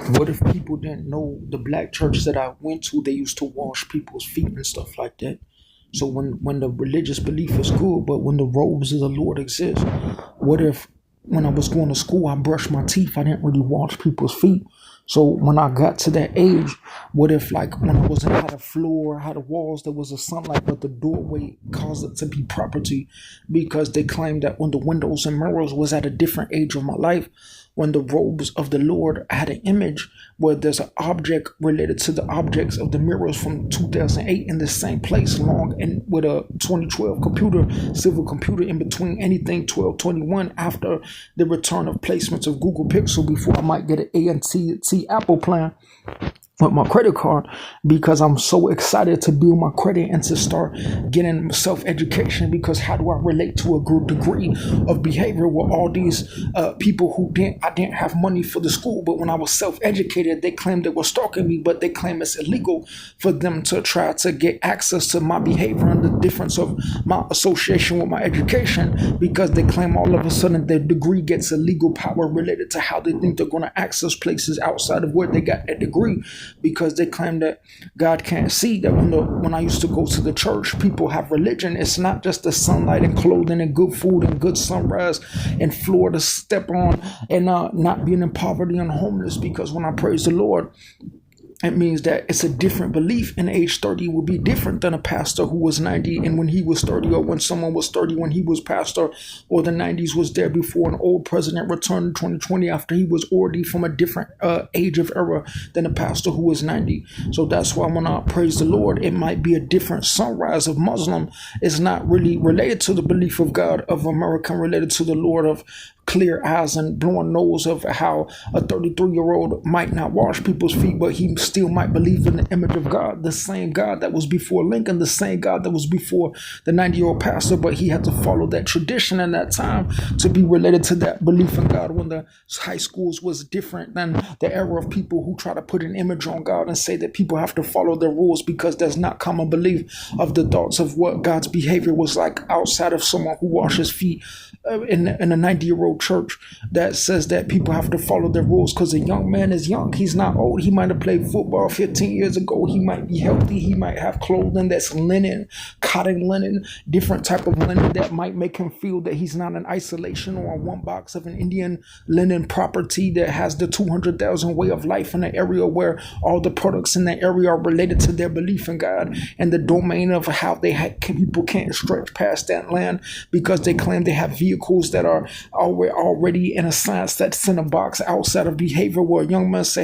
What if people didn't know the black church that I went to, they used to wash people's feet and stuff like that? So when the religious belief is good, but when the robes of the Lord exist, what if when I was going to school, I brushed my teeth, I didn't really wash people's feet? So when I got to that age, what if like when I wasn't had a floor, had a walls, there was a sunlight, but the doorway caused it to be property because they claimed that when the windows and mirrors was at a different age of my life, when the robes of the Lord had an image where there's an object related to the objects of the mirrors from 2008 in the same place long and with a 2012 computer, civil computer in between anything 1221 after the return of placements of Google Pixel before I might get an AT&T Apple plan with my credit card because I'm so excited to build my credit and to start getting self-education because how do I relate to a good degree of behavior with all these people who I didn't have money for the school, but when I was self-educated, they claimed they were stalking me, but they claim it's illegal for them to try to get access to my behavior and the difference of my association with my education because they claim all of a sudden their degree gets a legal power related to how they think they're going to access places outside of where they got a degree because they claim that God can't see that when I used to go to the church, people have religion. It's not just the sunlight and clothing and good food and good sunrise and floor to step on and not being in poverty and homeless because when I praise the Lord, it means that it's a different belief and age 30 would be different than a pastor who was 90 and when he was 30 or when someone was 30 when he was pastor or the 90s was there before an old president returned in 2020 after he was already from a different age of era than a pastor who was 90. So that's why when I praise the Lord, it might be a different sunrise of Muslim. It's not really related to the belief of God of American, related to the Lord of clear eyes and blowing nose of how a 33-year-old might not wash people's feet, but he still might believe in the image of God, the same God that was before Lincoln, the same God that was before the 90-year-old pastor, but he had to follow that tradition in that time to be related to that belief in God when the high schools was different than the era of people who try to put an image on God and say that people have to follow their rules because there's not common belief of the thoughts of what God's behavior was like outside of someone who washes feet in a 90-year-old church that says that people have to follow their rules because a young man is young. He's not old. He might have played football 15 years ago. He might be healthy. He might have clothing that's linen, cotton linen, different type of linen that might make him feel that he's not in isolation or on one box of an Indian linen property that has the 200,000 way of life in an area where all the products in that area are related to their belief in God and the domain of how people can't stretch past that land because they claim they have vehicles that are already in a science that's in a box outside of behavior where a young man say, hey,